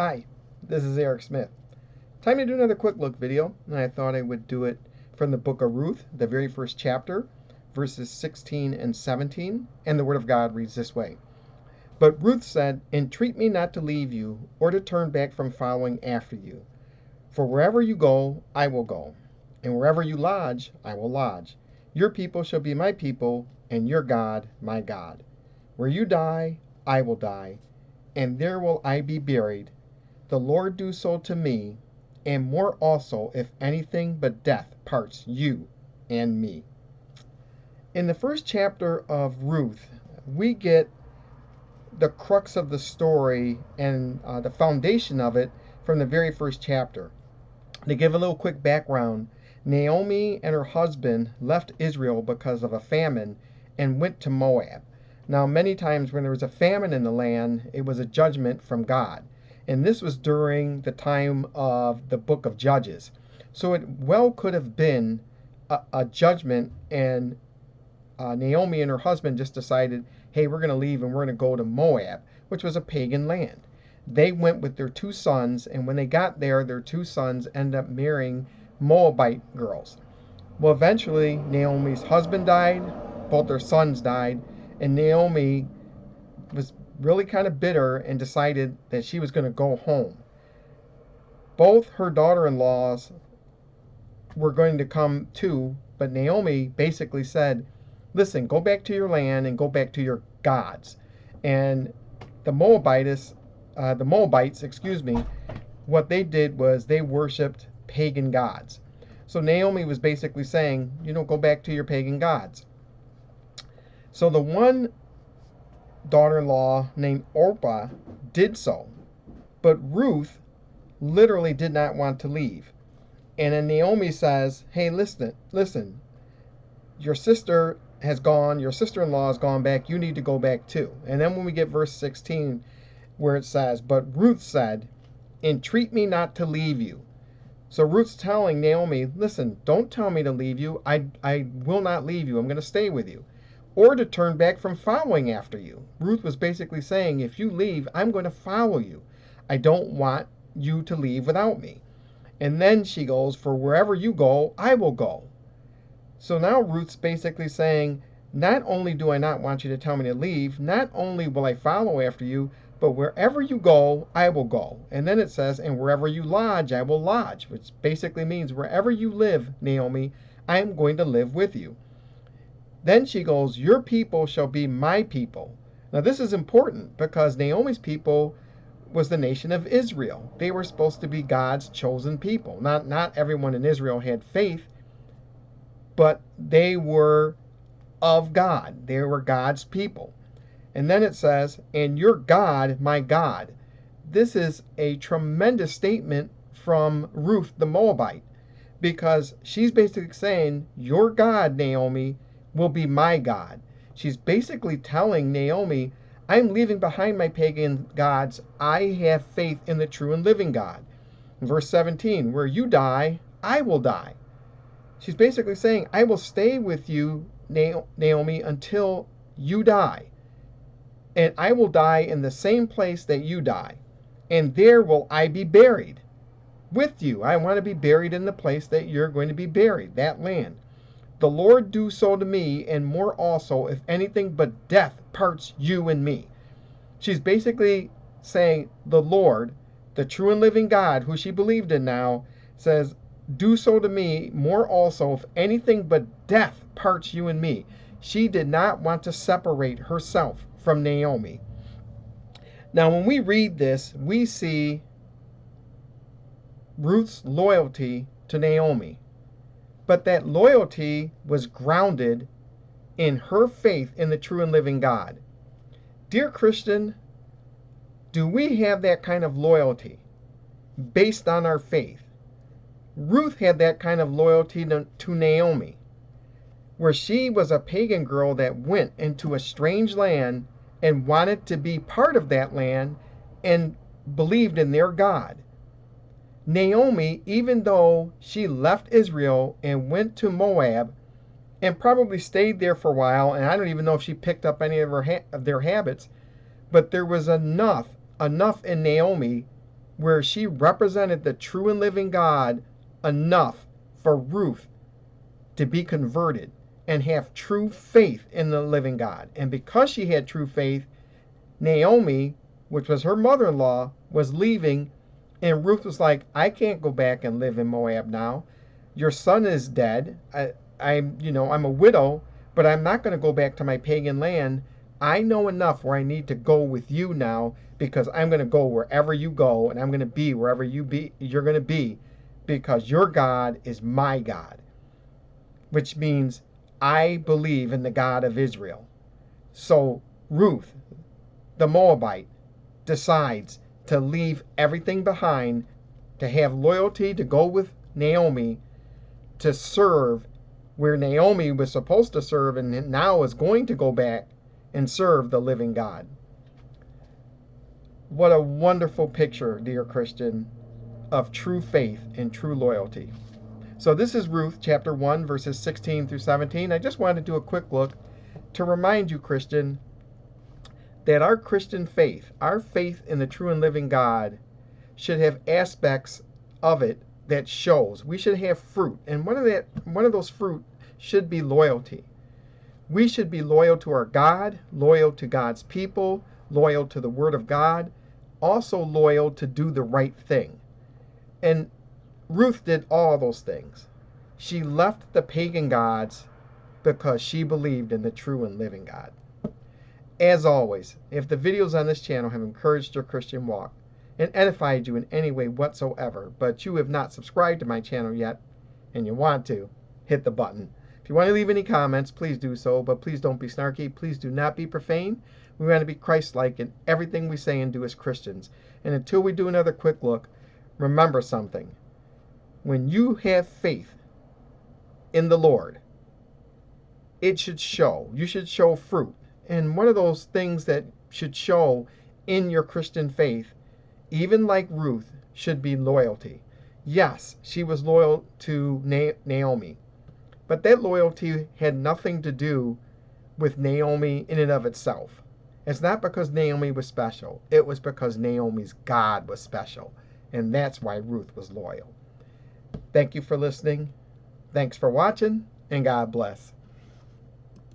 Hi, this is Eric Smith. Time to do another quick look video, and I thought I would do it from the book of Ruth, the very first chapter, verses 16 and 17, and the Word of God reads this way. But Ruth said, "Entreat me not to leave you, or to turn back from following after you. For wherever you go, I will go, and wherever you lodge, I will lodge. Your people shall be my people, and your God my God. Where you die, I will die, and there will I be buried. The Lord do so to me, and more also, if anything but death parts you and me." In the first chapter of Ruth, we get the crux of the story and the foundation of it from the very first chapter. To give a little quick background, Naomi and her husband left Israel because of a famine and went to Moab. Now, many times when there was a famine in the land, it was a judgment from God. And this was during the time of the book of Judges. So it well could have been a judgment, and Naomi and her husband just decided, hey, we're going to leave and we're going to go to Moab, which was a pagan land. They went with their two sons, and when they got there, their two sons ended up marrying Moabite girls. Well, eventually, Naomi's husband died, both their sons died, and Naomi was really kind of bitter and decided that she was going to go home. Both her daughter-in-laws were going to come too, but Naomi basically said, listen, go back to your land and go back to your gods. And the Moabites, what they did was they worshipped pagan gods. So Naomi was basically saying, go back to your pagan gods. So the one daughter-in-law named Orpah did so, but Ruth literally did not want to leave. And then Naomi says, hey, listen, your sister has gone, your sister-in-law has gone back, you need to go back too. And then when we get verse 16, where it says, but Ruth said, entreat me not to leave you. So Ruth's telling Naomi, listen, don't tell me to leave you. I will not leave you. I'm going to stay with you. Or to turn back from following after you. Ruth was basically saying, if you leave, I'm going to follow you. I don't want you to leave without me. And then she goes, for wherever you go, I will go. So now Ruth's basically saying, not only do I not want you to tell me to leave, not only will I follow after you, but wherever you go, I will go. And then it says, and wherever you lodge, I will lodge, which basically means wherever you live, Naomi, I am going to live with you. Then she goes, your people shall be my people. Now this is important because Naomi's people was the nation of Israel. They were supposed to be God's chosen people. Not everyone in Israel had faith, but they were of God. They were God's people. And then it says, and your God, my God. This is a tremendous statement from Ruth the Moabite, because she's basically saying, your God, Naomi, will be my God. She's basically telling Naomi, I'm leaving behind my pagan gods. I have faith in the true and living God. Verse 17, where you die, I will die. She's basically saying, I will stay with you, Naomi, until you die. And I will die in the same place that you die. And there will I be buried with you. I want to be buried in the place that you're going to be buried, that land. The Lord do so to me, and more also, if anything but death parts you and me. She's basically saying the Lord, the true and living God, who she believed in now, says, do so to me, more also, if anything but death parts you and me. She did not want to separate herself from Naomi. Now, when we read this, we see Ruth's loyalty to Naomi. But that loyalty was grounded in her faith in the true and living God. Dear Christian, do we have that kind of loyalty based on our faith? Ruth had that kind of loyalty to Naomi, where she was a pagan girl that went into a strange land and wanted to be part of that land and believed in their God. Naomi, even though she left Israel and went to Moab and probably stayed there for a while, and I don't even know if she picked up any of their habits, but there was enough in Naomi where she represented the true and living God enough for Ruth to be converted and have true faith in the living God. And because she had true faith, Naomi, which was her mother-in-law, was leaving, and Ruth was like, I can't go back and live in Moab now. Your son is dead. I'm a widow, but I'm not going to go back to my pagan land. I know enough where I need to go with you now, because I'm going to go wherever you go, and I'm going to be wherever you're going to be, because your God is my God, which means I believe in the God of Israel. So Ruth, the Moabite, decides to leave everything behind, to have loyalty, to go with Naomi, to serve where Naomi was supposed to serve, and now is going to go back and serve the living God. What a wonderful picture, dear Christian, of true faith and true loyalty. So this is Ruth chapter 1, verses 16 through 17. I just wanted to do a quick look to remind you, Christian, that our Christian faith, our faith in the true and living God, should have aspects of it that shows. We should have fruit, and one of those fruit should be loyalty. We should be loyal to our God, loyal to God's people, loyal to the Word of God, also loyal to do the right thing. And Ruth did all those things. She left the pagan gods because she believed in the true and living God. As always, if the videos on this channel have encouraged your Christian walk and edified you in any way whatsoever, but you have not subscribed to my channel yet, and you want to, hit the button. If you want to leave any comments, please do so, but please don't be snarky. Please do not be profane. We want to be Christ-like in everything we say and do as Christians. And until we do another quick look, remember something. When you have faith in the Lord, it should show. You should show fruit. And one of those things that should show in your Christian faith, even like Ruth, should be loyalty. Yes, she was loyal to Naomi, but that loyalty had nothing to do with Naomi in and of itself. It's not because Naomi was special. It was because Naomi's God was special. And that's why Ruth was loyal. Thank you for listening. Thanks for watching, and God bless.